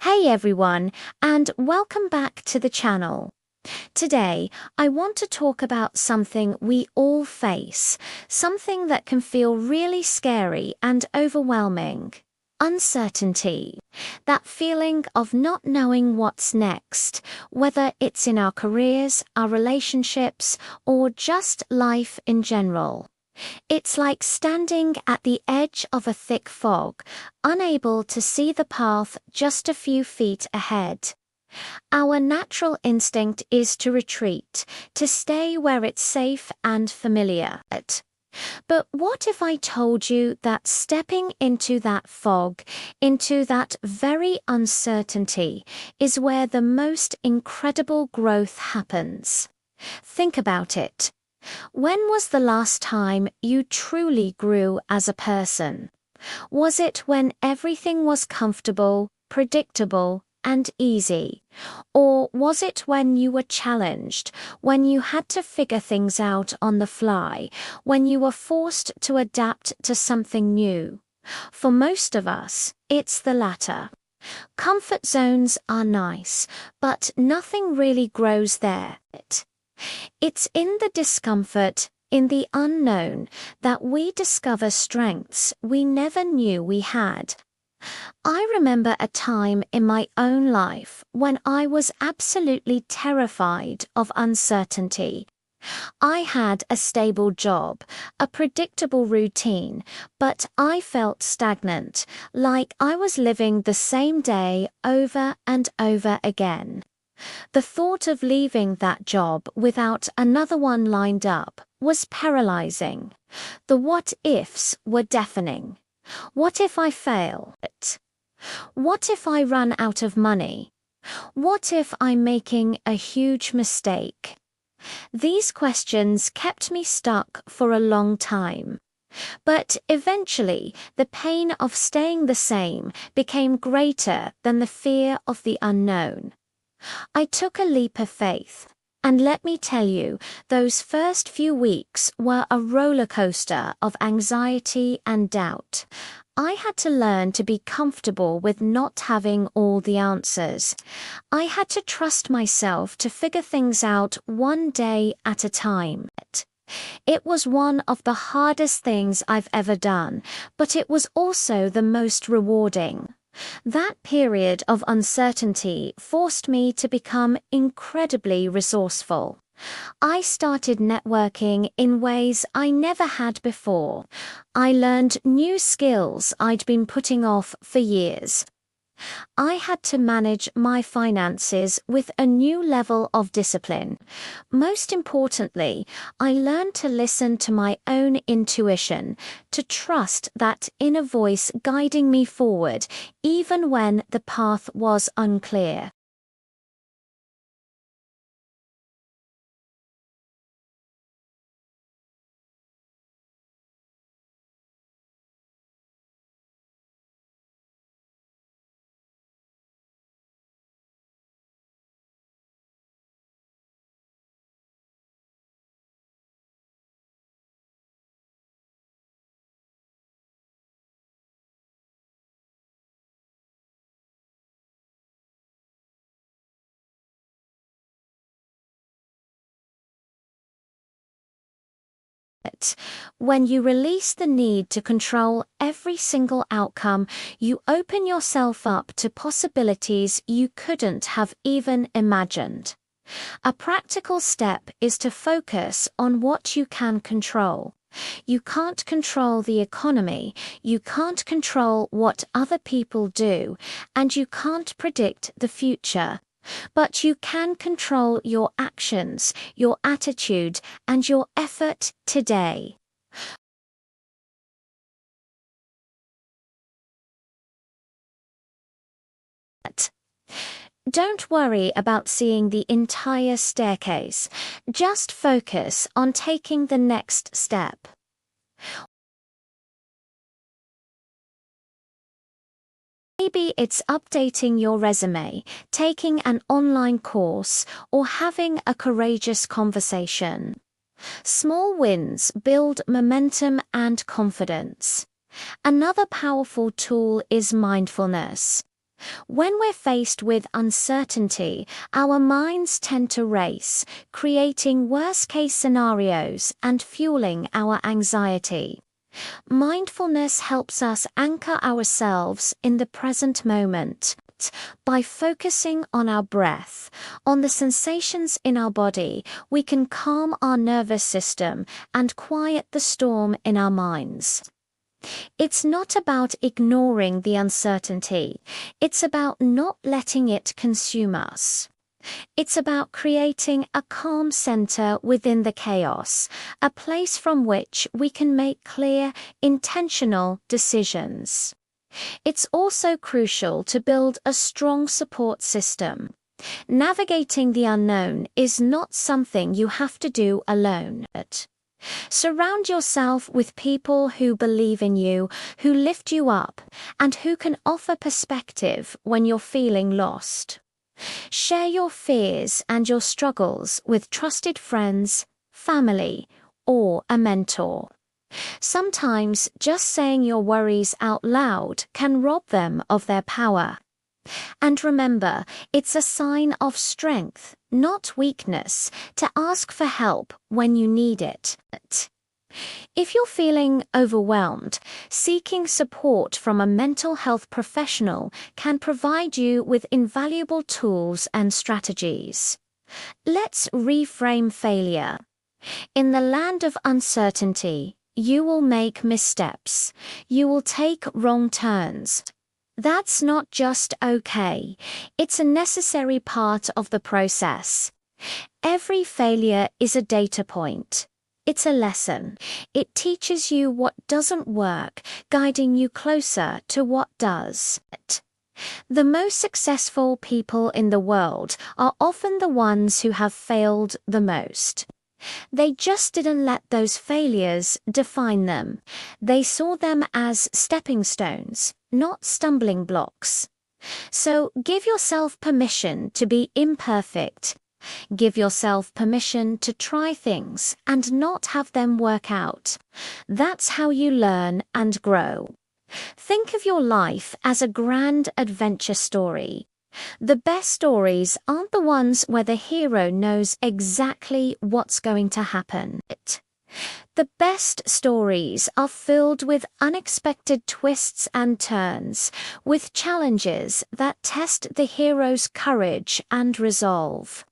Hey everyone, and welcome back to the channel. Today, I want to talk about something we all face, something that can feel really scary and overwhelming. Uncertainty. That feeling of not knowing what's next, whether it's in our careers, our relationships, or just life in general. It's like standing at the edge of a thick fog, unable to see the path just a few feet ahead. Our natural instinct is to retreat, to stay where it's safe and familiar. But what if I told you that stepping into that fog, into that very uncertainty, is where the most incredible growth happens? Think about it. When was the last time you truly grew as a person? Was it when everything was comfortable, predictable, and easy? Or was it when you were challenged, when you had to figure things out on the fly, when you were forced to adapt to something new? For most of us, it's the latter. Comfort zones are nice, but nothing really grows there. It's in the discomfort, in the unknown, that we discover strengths we never knew we had. I remember a time in my own life when I was absolutely terrified of uncertainty. I had a stable job, a predictable routine, but I felt stagnant, like I was living the same day over and over again. The thought of leaving that job without another one lined up was paralyzing. The what-ifs were deafening. What if I fail? What if I run out of money? What if I'm making a huge mistake? These questions kept me stuck for a long time. But eventually, the pain of staying the same became greater than the fear of the unknown. I took a leap of faith, and let me tell you, those first few weeks were a roller coaster of anxiety and doubt. I had to learn to be comfortable with not having all the answers. I had to trust myself to figure things out one day at a time. It was one of the hardest things I've ever done, but it was also the most rewarding. That period of uncertainty forced me to become incredibly resourceful. I started networking in ways I never had before. I learned new skills I'd been putting off for years. I had to manage my finances with a new level of discipline. Most importantly, I learned to listen to my own intuition, to trust that inner voice guiding me forward, even when the path was unclear. When you release the need to control every single outcome, you open yourself up to possibilities you couldn't have even imagined. A practical step is to focus on what you can control. You can't control the economy, you can't control what other people do, and you can't predict the future. But you can control your actions, your attitude, and your effort today. Don't worry about seeing the entire staircase. Just focus on taking the next step. Maybe it's updating your resume, taking an online course, or having a courageous conversation. Small wins build momentum and confidence. Another powerful tool is mindfulness. When we're faced with uncertainty, our minds tend to race, creating worst-case scenarios and fueling our anxiety. Mindfulness helps us anchor ourselves in the present moment by focusing on our breath, on the sensations in our body. We can calm our nervous system and quiet the storm in our minds. It's not about ignoring the uncertainty. It's about not letting it consume us. It's about creating a calm center within the chaos, a place from which we can make clear, intentional decisions. It's also crucial to build a strong support system. Navigating the unknown is not something you have to do alone. Surround yourself with people who believe in you, who lift you up, and who can offer perspective when you're feeling lost. Share your fears and your struggles with trusted friends, family, or a mentor. Sometimes just saying your worries out loud can rob them of their power. And remember, it's a sign of strength, not weakness, to ask for help when you need it. If you're feeling overwhelmed, seeking support from a mental health professional can provide you with invaluable tools and strategies. Let's reframe failure. In the land of uncertainty, you will make missteps. You will take wrong turns. That's not just okay. It's a necessary part of the process. Every failure is a data point. It's a lesson. It teaches you what doesn't work, guiding you closer to what does. The most successful people in the world are often the ones who have failed the most. They just didn't let those failures define them. They saw them as stepping stones, not stumbling blocks. So give yourself permission to be imperfect. Give yourself permission to try things and not have them work out. That's how you learn and grow. Think of your life as a grand adventure story. The best stories aren't the ones where the hero knows exactly what's going to happen. The best stories are filled with unexpected twists and turns, with challenges that test the hero's courage and resolve.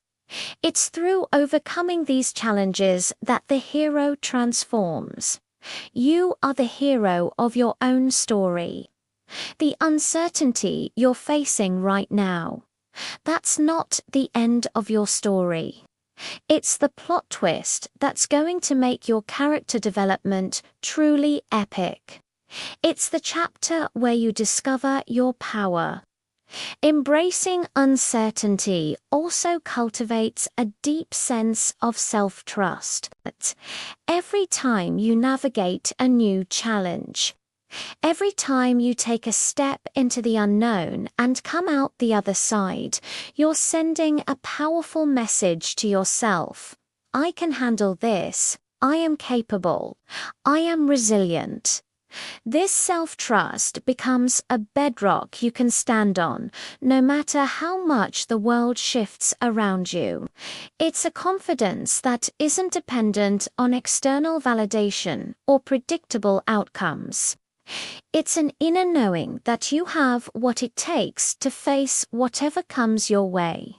It's through overcoming these challenges that the hero transforms. You are the hero of your own story. The uncertainty you're facing right now, that's not the end of your story. It's the plot twist that's going to make your character development truly epic. It's the chapter where you discover your power. Embracing uncertainty also cultivates a deep sense of self-trust. Every time you navigate a new challenge, every time you take a step into the unknown and come out the other side, you're sending a powerful message to yourself. I can handle this. I am capable. I am resilient. This self-trust becomes a bedrock you can stand on, no matter how much the world shifts around you. It's a confidence that isn't dependent on external validation or predictable outcomes. It's an inner knowing that you have what it takes to face whatever comes your way.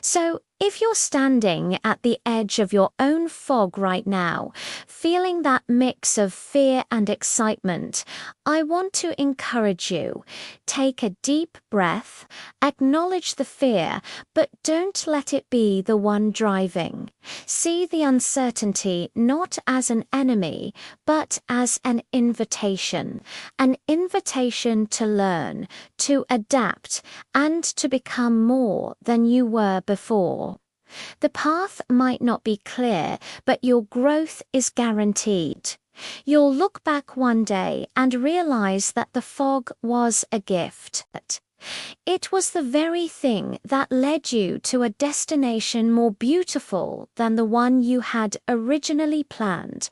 So, if you're standing at the edge of your own fog right now, feeling that mix of fear and excitement, I want to encourage you. Take a deep breath, acknowledge the fear, but don't let it be the one driving. See the uncertainty not as an enemy, but as an invitation to learn, to adapt, and to become more than you were before. The path might not be clear, but your growth is guaranteed. You'll look back one day and realize that the fog was a gift. It was the very thing that led you to a destination more beautiful than the one you had originally planned.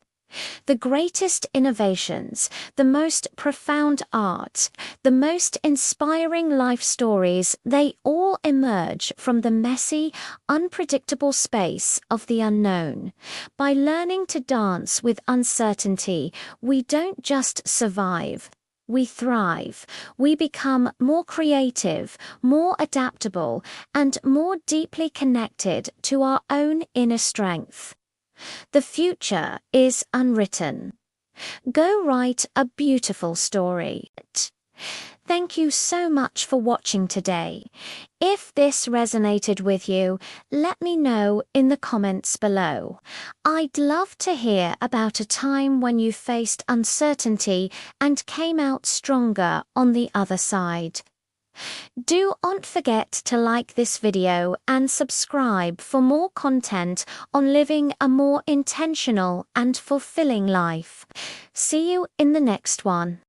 The greatest innovations, the most profound art, the most inspiring life stories, they all emerge from the messy, unpredictable space of the unknown. By learning to dance with uncertainty, we don't just survive. We thrive. We become more creative, more adaptable, and more deeply connected to our own inner strength. The future is unwritten. Go write a beautiful story. Thank you so much for watching today. If this resonated with you, let me know in the comments below. I'd love to hear about a time when you faced uncertainty and came out stronger on the other side. Do not forget to like this video and subscribe for more content on living a more intentional and fulfilling life. See you in the next one.